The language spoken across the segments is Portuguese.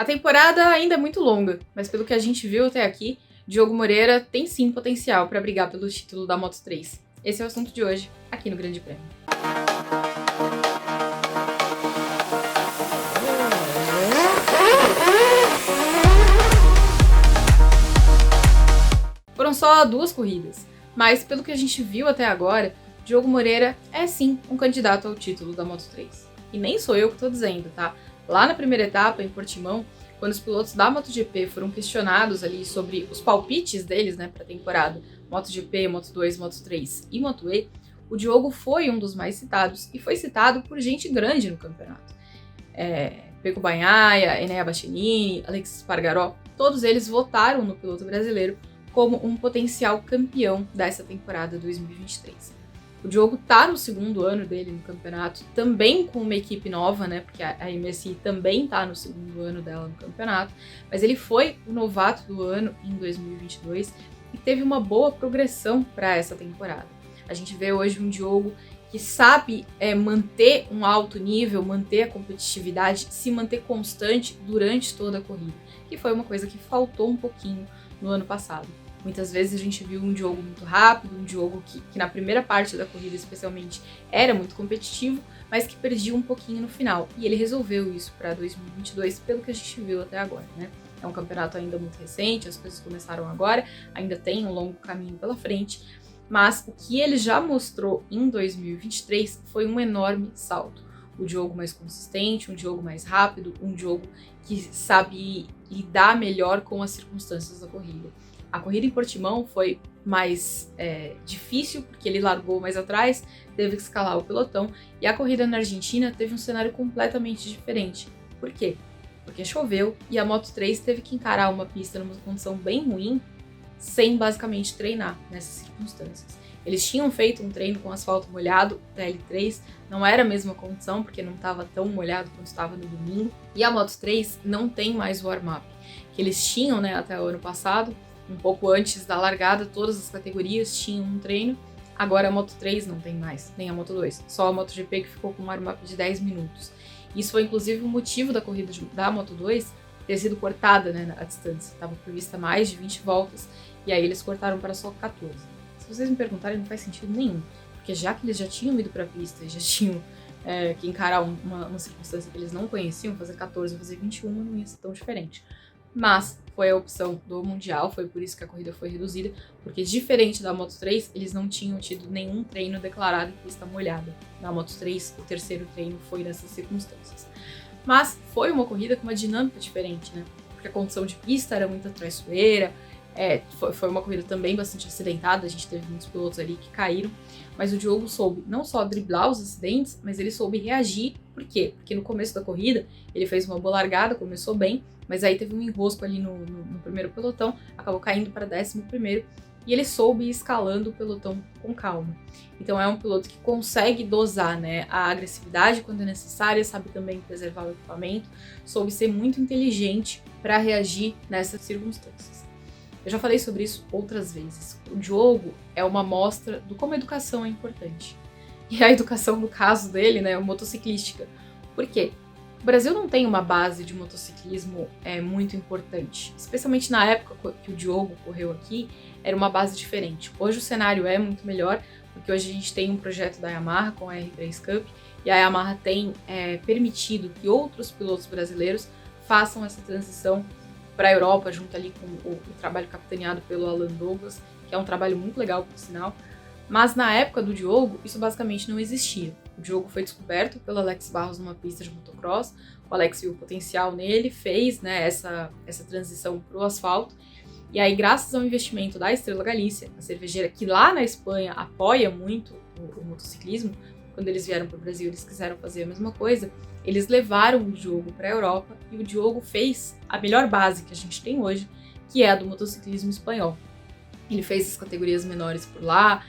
A temporada ainda é muito longa, mas pelo que a gente viu até aqui, Diogo Moreira tem sim potencial para brigar pelo título da Moto3. Esse é o assunto de hoje, aqui no Grande Prêmio. Foram só 2 corridas, mas pelo que a gente viu até agora, Diogo Moreira é sim um candidato ao título da Moto3. E nem sou eu que estou dizendo, tá? Lá na primeira etapa, em Portimão, quando os pilotos da MotoGP foram questionados ali sobre os palpites deles, né, para a temporada MotoGP, Moto2, Moto3 e Moto E, o Diogo foi um dos mais citados e foi citado por gente grande no campeonato. Pecco Bagnaia, Enea Bastianini, Alexis Espargaró, todos eles votaram no piloto brasileiro como um potencial campeão dessa temporada 2023. O Diogo tá no segundo ano dele no campeonato, também com uma equipe nova, né? Porque a MSI também tá no segundo ano dela no campeonato, mas ele foi o novato do ano em 2022 e teve uma boa progressão para essa temporada. A gente vê hoje um Diogo que sabe manter um alto nível, manter a competitividade, se manter constante durante toda a corrida, que foi uma coisa que faltou um pouquinho no ano passado. Muitas vezes a gente viu um Diogo muito rápido, um Diogo que na primeira parte da corrida especialmente era muito competitivo, mas que perdia um pouquinho no final. E ele resolveu isso para 2022, pelo que a gente viu até agora, né? É um campeonato ainda muito recente, as coisas começaram agora, ainda tem um longo caminho pela frente, mas o que ele já mostrou em 2023 foi um enorme salto. O Diogo mais consistente, um Diogo mais rápido, um Diogo que sabe lidar melhor com as circunstâncias da corrida. A corrida em Portimão foi mais difícil, porque ele largou mais atrás, teve que escalar o pelotão, e a corrida na Argentina teve um cenário completamente diferente. Por quê? Porque choveu e a Moto3 teve que encarar uma pista numa condição bem ruim, sem basicamente treinar nessas circunstâncias. Eles tinham feito um treino com asfalto molhado da L3, não era a mesma condição, porque não estava tão molhado quanto estava no domingo, e a Moto3 não tem mais o warm-up, que eles tinham, né, até o ano passado. Um pouco antes da largada, todas as categorias tinham um treino. Agora a Moto3 não tem mais, nem a Moto2. Só a MotoGP que ficou com um warm-up de 10 minutos. Isso foi inclusive o motivo da corrida da Moto2 ter sido cortada, né, a distância. Estava prevista mais de 20 voltas e aí eles cortaram para só 14. Se vocês me perguntarem, não faz sentido nenhum. Porque já que eles já tinham ido para a pista e já tinham que encarar uma circunstância que eles não conheciam, fazer 14 ou fazer 21 não ia ser tão diferente. Mas foi a opção do Mundial, foi por isso que a corrida foi reduzida, porque diferente da Moto3, eles não tinham tido nenhum treino declarado em pista molhada. Na Moto3, o terceiro treino foi nessas circunstâncias. Mas foi uma corrida com uma dinâmica diferente, né? Porque a condição de pista era muito traiçoeira, foi uma corrida também bastante acidentada, a gente teve muitos pilotos ali que caíram, mas o Diogo soube não só driblar os acidentes, mas ele soube reagir. Por quê? Porque no começo da corrida ele fez uma boa largada, começou bem, mas aí teve um enrosco ali no primeiro pelotão, acabou caindo para 11º, e ele soube ir escalando o pelotão com calma. Então é um piloto que consegue dosar, né, a agressividade quando é necessária, sabe também preservar o equipamento, soube ser muito inteligente para reagir nessas circunstâncias. Eu já falei sobre isso outras vezes. O Diogo é uma amostra do como a educação é importante. E a educação, no caso dele, né, é motociclística. Por quê? O Brasil não tem uma base de motociclismo muito importante. Especialmente na época que o Diogo correu aqui, era uma base diferente. Hoje o cenário é muito melhor, porque hoje a gente tem um projeto da Yamaha com a R3 Cup, e a Yamaha tem permitido que outros pilotos brasileiros façam essa transição para a Europa, junto ali com o trabalho capitaneado pelo Alan Douglas, que é um trabalho muito legal, por sinal. Mas na época do Diogo, isso basicamente não existia. O Diogo foi descoberto pelo Alex Barros numa pista de motocross, o Alex viu o potencial nele, fez, né, essa transição para o asfalto, e aí graças ao investimento da Estrela Galícia, a cervejeira que lá na Espanha apoia muito o motociclismo, quando eles vieram para o Brasil eles quiseram fazer a mesma coisa, eles levaram o Diogo para a Europa e o Diogo fez a melhor base que a gente tem hoje, que é a do motociclismo espanhol. Ele fez as categorias menores por lá,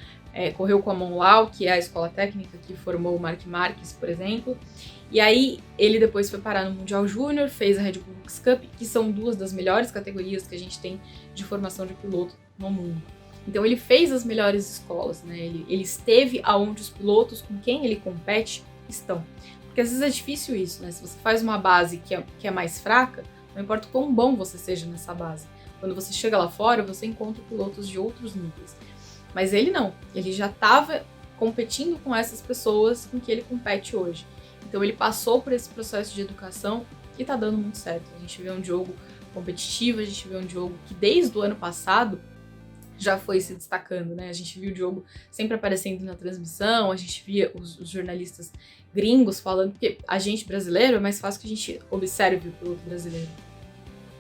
correu com a Monlau, que é a escola técnica que formou o Marc Marques, por exemplo. E aí ele depois foi parar no Mundial Júnior, fez a Red Bull Lux Cup, que são duas das melhores categorias que a gente tem de formação de piloto no mundo. Então ele fez as melhores escolas, né? Ele esteve aonde os pilotos com quem ele compete estão. Porque às vezes é difícil isso, né? Se você faz uma base que é mais fraca, Não importa o quão bom você seja nessa base. Quando você chega lá fora, você encontra pilotos de outros níveis. Mas ele não. Ele já estava competindo com essas pessoas com que ele compete hoje. Então ele passou por esse processo de educação e tá dando muito certo. A gente vê um Diogo competitivo, a gente vê um Diogo que desde o ano passado já foi se destacando, né? A gente viu o Diogo sempre aparecendo na transmissão, a gente via os jornalistas gringos falando, porque a gente brasileiro é mais fácil que a gente observe o piloto brasileiro.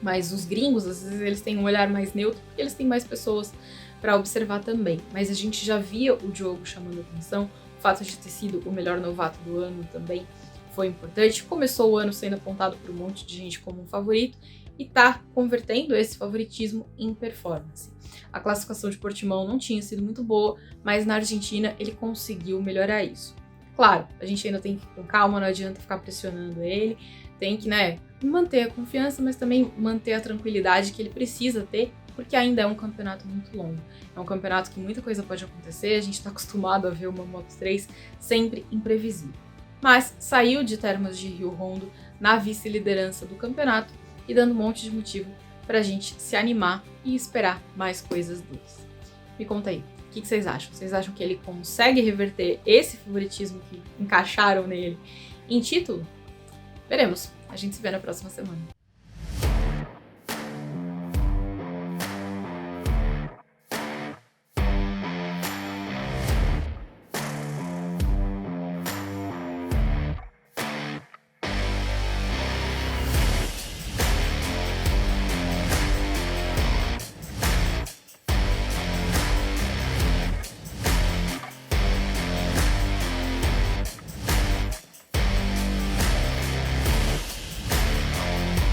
Mas os gringos, às vezes, eles têm um olhar mais neutro, porque eles têm mais pessoas para observar também. Mas a gente já via o Diogo chamando atenção, o fato de ter sido o melhor novato do ano também foi importante. Começou o ano sendo apontado por um monte de gente como um favorito e tá convertendo esse favoritismo em performance. A classificação de Portimão não tinha sido muito boa, mas na Argentina ele conseguiu melhorar isso. Claro, a gente ainda tem que ir com calma, não adianta ficar pressionando ele, tem que, manter a confiança, mas também manter a tranquilidade que ele precisa ter, porque ainda é um campeonato muito longo. É um campeonato que muita coisa pode acontecer, a gente está acostumado a ver uma Moto3 sempre imprevisível. Mas saiu de Termas de Rio Hondo na vice-liderança do campeonato e dando um monte de motivo pra gente se animar e esperar mais coisas deles. Me conta aí, o que vocês acham? Vocês acham que ele consegue reverter esse favoritismo que encaixaram nele em título? Veremos. A gente se vê na próxima semana.